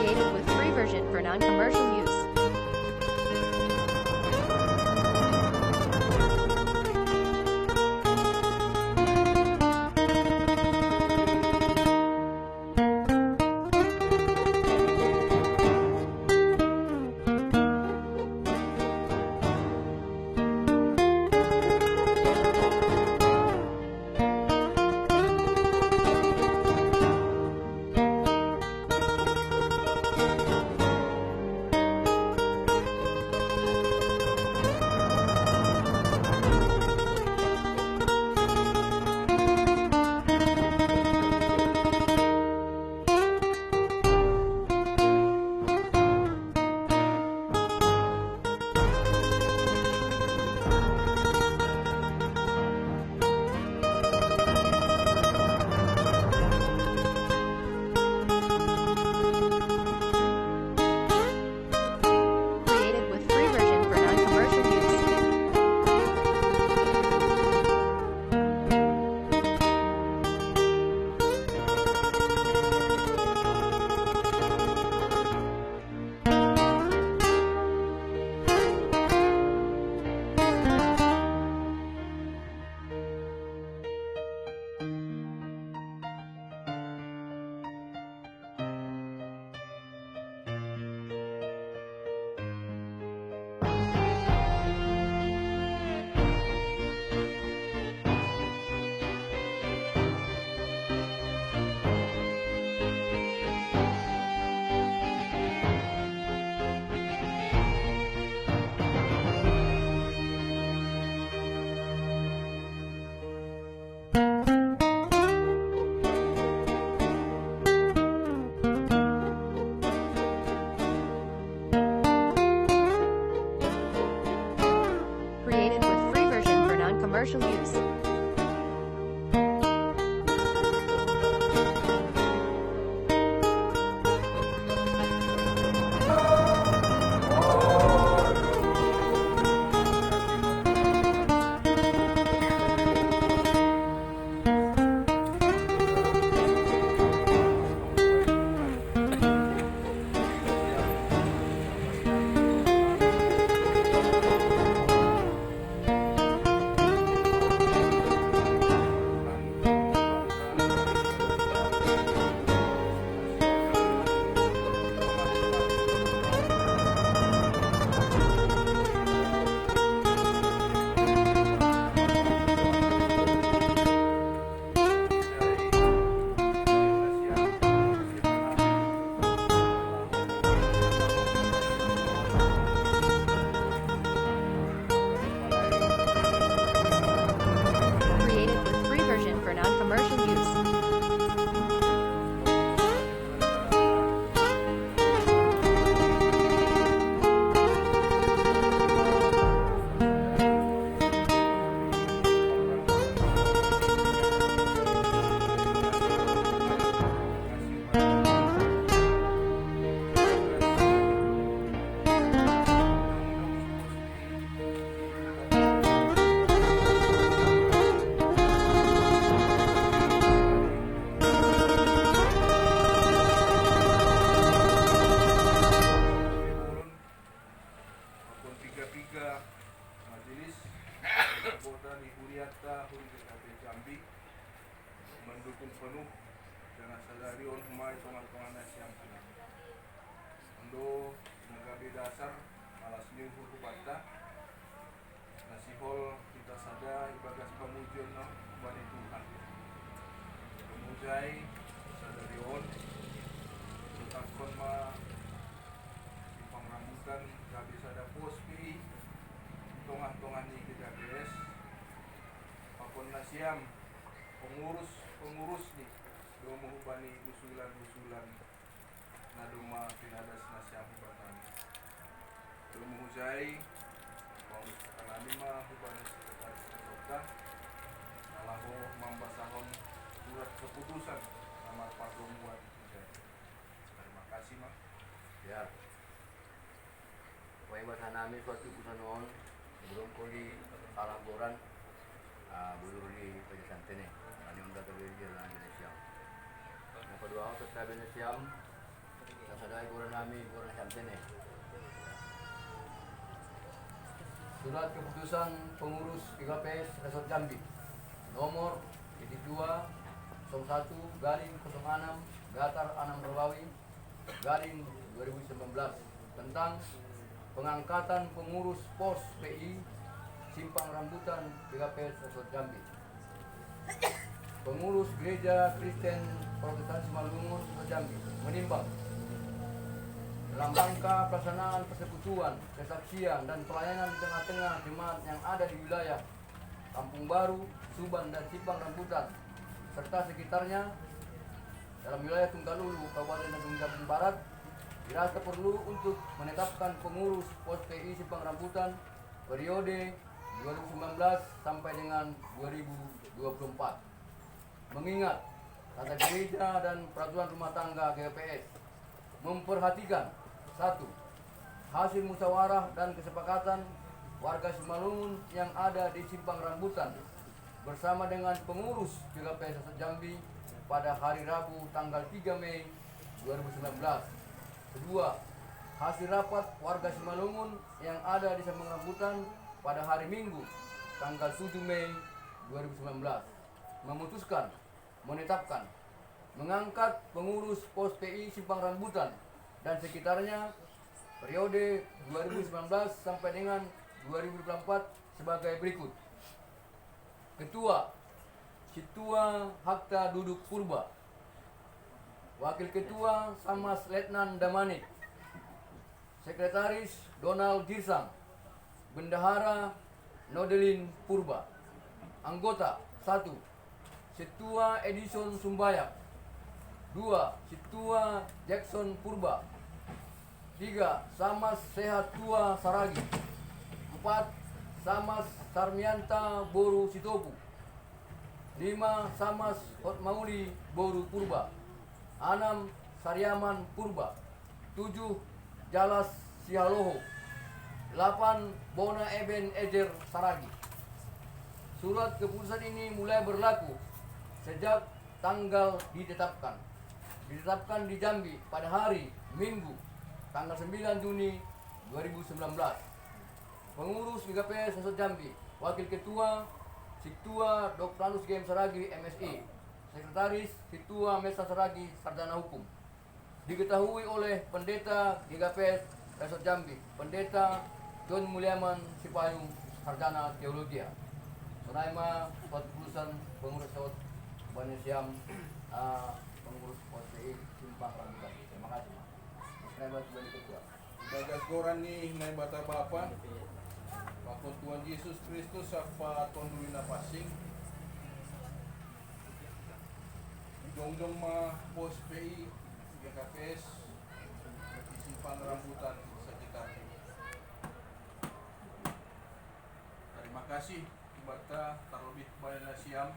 Created with free version for non-commercial use. Created with free version for non-commercial use. Created with free version for non-commercial use. Created with free version for non-commercial use. Maupun tiga-tiga majelis anggota di Huriata Huri DKP Jambi mendukung penuh dengan sadarion humai tongan-tongan yang senang. Untuk mengabe dasar alas minggu kubata nasihol kita sada ibagas pemujian kepada Tuhan. Pemujai sadarion tetapkan ma pengrambutan gabi sada pospi tongan-tongan di KPS apun nasiam pengurus nih do menghubani usulan na doma pinadas nasiam hubatan do menghujai pengurus kanami mah hubani sekretaris kota nalaho mambasahon surat keputusan nomor 4 buat terima kasih mah Ya. Pokoknya bahasa namin suatu putusan noon belum kuli alanggoran belum di penjelasan ini. Ini untuk terjadi di Indonesia. Yang kedua untuk sabi na siyam sadai guru nami guru Syamtene. Surat keputusan pengurus 3PS Resort Jambi nomor 2/01/06 Gatar 6 Rawawi garing 2019 tentang pengangkatan pengurus pos PI Simpang Rambutan 3PS Resort Jambi. Pengurus Gereja Kristen Protestan Simalungun Resort Jambi menimbang dalam rangka pelaksanaan persekutuan, kesaksian, dan pelayanan di tengah-tengah jemaat yang ada di wilayah Kampung Baru, Suban, dan Simpang Rambutan, serta sekitarnya dalam wilayah Tunggalulu, Kabupaten Tanjung Jabung Barat, dirasa perlu untuk menetapkan pengurus pos PI Simpang Rambutan periode 2019 sampai dengan 2024. Mengingat tata gereja dan peraturan rumah tangga GPS memperhatikan satu, hasil musyawarah dan kesepakatan warga Simalungun yang ada di Simpang Rambutan bersama dengan pengurus GPS Resort Jambi pada hari Rabu tanggal 3 Mei 2019. Kedua, hasil rapat warga Simalungun yang ada di Simpang Rambutan pada hari Minggu tanggal 7 Mei 2019 memutuskan menetapkan mengangkat pengurus pos PI Simpang Rambutan dan sekitarnya periode 2019 sampai dengan 2024 sebagai berikut. Ketua Situa Hakta Duduk Purba, Wakil Ketua Samas Letnan Damanik, Sekretaris Donald Girsang, Bendahara Nodelin Purba. Anggota 1. Situa Edison Sumbayak. 2. Situa Jackson Purba. 3. Samas Sehat Tua Saragi. 4. Samas Sarmianta Boru Sitopu. 5. Samas Hotmauli Boru Purba. 6. Saryaman Purba. 7. Jalas Sialoho. 8. Bona Eben Ejer Saragi. Surat keputusan ini mulai berlaku sejak tanggal ditetapkan di Jambi pada hari Minggu tanggal 9 Juni 2019. Pengurus GPS Resort Jambi, Wakil Ketua Situa Dr. Anus Game Saragi MSI, Sekretaris Situa Mesa Saragi Sarjana Hukum. Diketahui oleh Pendeta GPS Resort Jambi, Pendeta John Mulyaman Sipayung Sarjana Teologi. Sonaima suatu keputusan pengurus Resort Bani Siam pengurus POSPI Simpang Rambutan. Terima kasih. Sonaima sebagai ketua. Bagas goran ni na bata bapa. Waktu Tuhan Yesus Kristus apa tonduina pasing. Dong ma pos PI GKPS di Simpang Rambutan sekitarnya. Terima kasih kepada terlebih Bani Siam